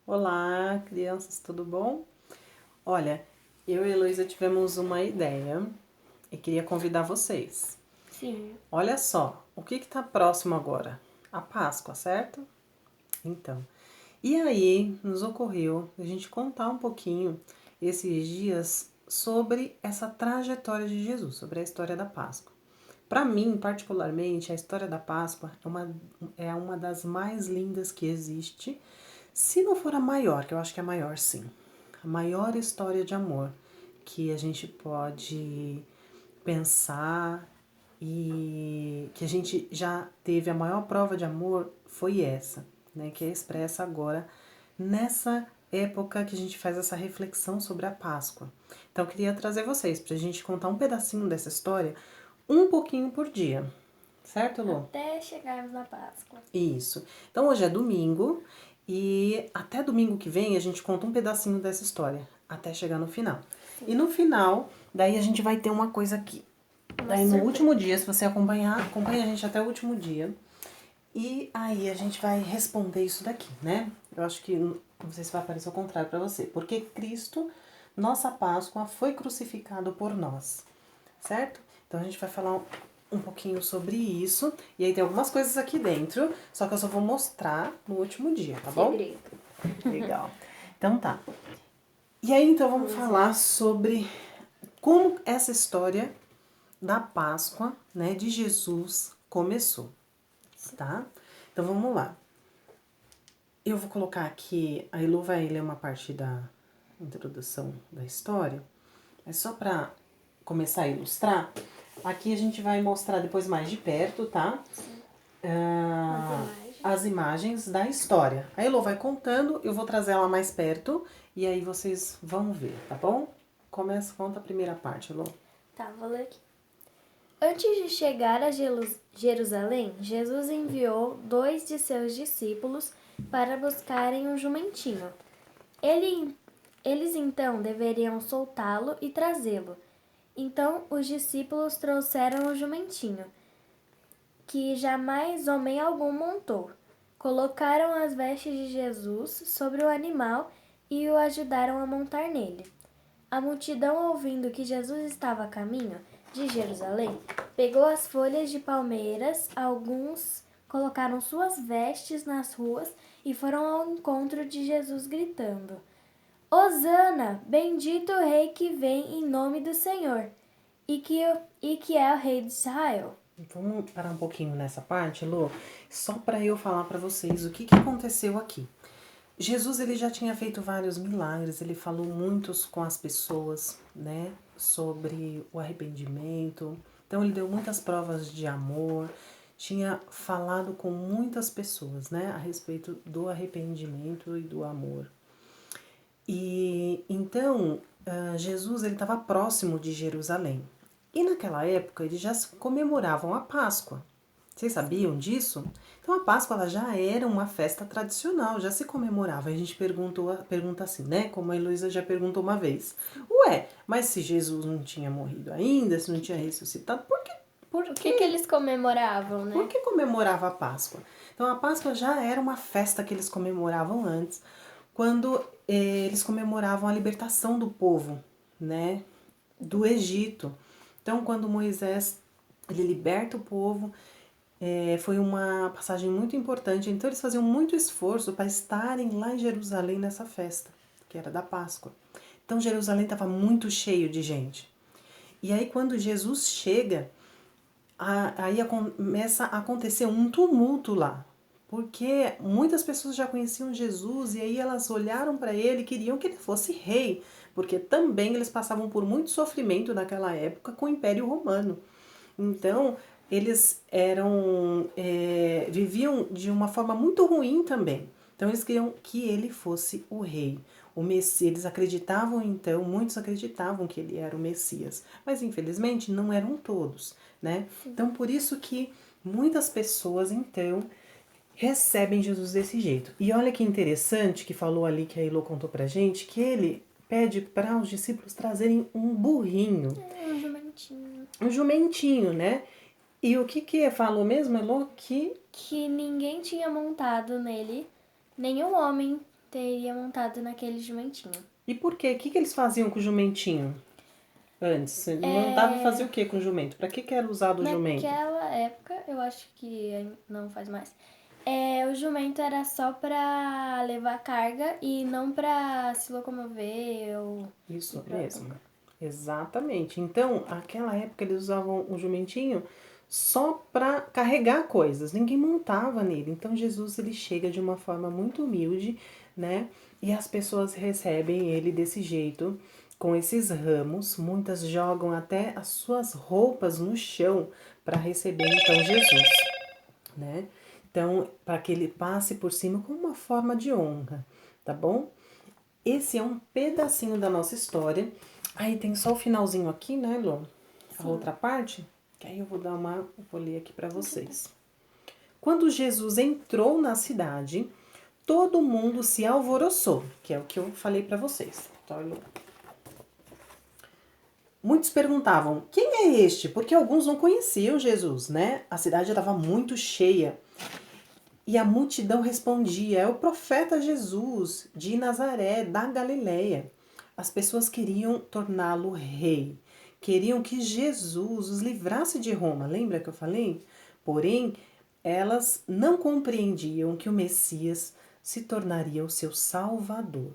Olá, crianças, tudo bom? Olha, eu e a Heloísa tivemos uma ideia e queria convidar vocês. Sim. Olha só, o que está próximo agora? A Páscoa, certo? Então, e aí nos ocorreu a gente contar um pouquinho esses dias sobre essa trajetória de Jesus, sobre a história da Páscoa. Para mim, particularmente, a história da Páscoa é uma das mais lindas que existe. Se não for a maior, que eu acho que é a maior, sim. A maior história de amor que a gente pode pensar e que a gente já teve a maior prova de amor foi essa, né? Que é expressa agora nessa época que a gente faz essa reflexão sobre a Páscoa. Então, eu queria trazer vocês para a gente contar um pedacinho dessa história, um pouquinho por dia, certo, Lu? Até chegarmos na Páscoa. Isso. Então hoje é domingo e até domingo que vem a gente conta um pedacinho dessa história, até chegar no final. Sim. E no final, daí a gente vai ter uma coisa aqui. Daí no surpresa. último dia, se você acompanha a gente até o último dia. E aí a gente vai responder isso daqui, né? Eu acho que, não sei se vai aparecer o contrário para você. Porque Cristo, nossa Páscoa, foi crucificado por nós, certo? Então a gente vai falar um pouquinho sobre isso. E aí tem algumas coisas aqui dentro, só que eu só vou mostrar no último dia, tá bom? Segredo. Legal. Então tá. E aí então vamos falar sobre como essa história da Páscoa, né, de Jesus começou, tá? Então vamos lá. Eu vou colocar aqui, a Elu vai ler uma parte da introdução da história, mas só para começar a ilustrar, aqui a gente vai mostrar depois mais de perto, tá? As imagens da história. A Elo vai contando, eu vou trazer ela mais perto e aí vocês vão ver, tá bom? Conta a primeira parte, Elo. Tá, vou ler aqui. Antes de chegar a Jerusalém, Jesus enviou 2 de seus discípulos para buscarem um jumentinho. Eles então deveriam soltá-lo e trazê-lo. Então os discípulos trouxeram o jumentinho, que jamais homem algum montou. Colocaram as vestes de Jesus sobre o animal e o ajudaram a montar nele. A multidão, ouvindo que Jesus estava a caminho de Jerusalém, pegou as folhas de palmeiras, alguns colocaram suas vestes nas ruas e foram ao encontro de Jesus gritando: Hosana, bendito o rei que vem em nome do Senhor, e que é o rei de Israel. Vamos parar um pouquinho nessa parte, Lu, só para eu falar para vocês o que aconteceu aqui. Jesus ele já tinha feito vários milagres, ele falou muitos com as pessoas, né, sobre o arrependimento. Então ele deu muitas provas de amor, tinha falado com muitas pessoas, né, a respeito do arrependimento e do amor. E então Jesus ele estava próximo de Jerusalém. E naquela época eles já comemoravam a Páscoa. Vocês sabiam disso? Então a Páscoa ela já era uma festa tradicional, já se comemorava. A gente pergunta assim, né? Como a Heloísa já perguntou uma vez. Ué, mas se Jesus não tinha morrido ainda, se não tinha ressuscitado, Por que eles comemoravam, né? por que comemorava a Páscoa? Então a Páscoa já era uma festa que eles comemoravam antes, quando eles comemoravam a libertação do povo, né, do Egito. Então quando Moisés ele liberta o povo, foi uma passagem muito importante. Então eles faziam muito esforço para estarem lá em Jerusalém nessa festa, que era da Páscoa. Então Jerusalém estava muito cheio de gente. E aí quando Jesus chega, aí começa a acontecer um tumulto lá, porque muitas pessoas já conheciam Jesus e aí elas olharam para ele e queriam que ele fosse rei, porque também eles passavam por muito sofrimento naquela época com o Império Romano. Então eles viviam de uma forma muito ruim também. Então eles queriam que ele fosse o rei, o Messias. Eles acreditavam então, muitos acreditavam que ele era o Messias, mas infelizmente não eram todos, né? Então por isso que muitas pessoas então recebem Jesus desse jeito. E olha que interessante que falou ali que a Elo contou pra gente, que ele pede para os discípulos trazerem um burrinho. Um jumentinho. Um jumentinho, né? E o que falou mesmo, Elo? Que ninguém tinha montado nele, nenhum homem teria montado naquele jumentinho. E por quê? O que eles faziam com o jumentinho antes? Mandava fazer o que com o jumento? Pra que era usado o jumento? Naquela época, eu acho que não faz mais, o jumento era só pra levar carga e não pra se locomover ou... Isso mesmo. Exatamente. Então, naquela época eles usavam o jumentinho só para carregar coisas, ninguém montava nele. Então Jesus ele chega de uma forma muito humilde, né? E as pessoas recebem ele desse jeito, com esses ramos. Muitas jogam até as suas roupas no chão para receber então Jesus, né? Então, para que ele passe por cima com uma forma de honra, tá bom? Esse é um pedacinho da nossa história. Aí tem só o finalzinho aqui, né, Lu? A outra parte, que aí eu vou ler aqui para vocês. Quando Jesus entrou na cidade, todo mundo se alvoroçou, que é o que eu falei para vocês. Tá, Lu? Muitos perguntavam, quem é este? Porque alguns não conheciam Jesus, né? A cidade estava muito cheia. E a multidão respondia, é o profeta Jesus de Nazaré, da Galileia. As pessoas queriam torná-lo rei. Queriam que Jesus os livrasse de Roma. Lembra que eu falei? Porém, elas não compreendiam que o Messias se tornaria o seu salvador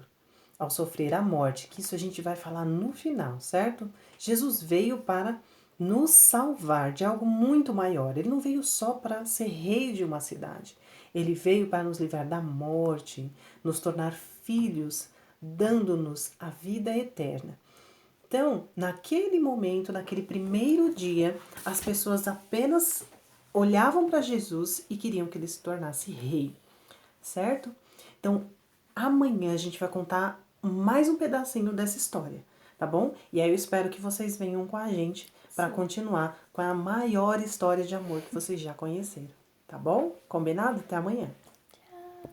ao sofrer a morte, que isso a gente vai falar no final, certo? Jesus veio para nos salvar de algo muito maior. Ele não veio só para ser rei de uma cidade. Ele veio para nos livrar da morte, nos tornar filhos, dando-nos a vida eterna. Então, naquele momento, naquele primeiro dia, as pessoas apenas olhavam para Jesus e queriam que ele se tornasse rei, certo? Então, amanhã a gente vai contar mais um pedacinho dessa história, tá bom? E aí eu espero que vocês venham com a gente para continuar com a maior história de amor que vocês já conheceram, tá bom? Combinado? Até amanhã.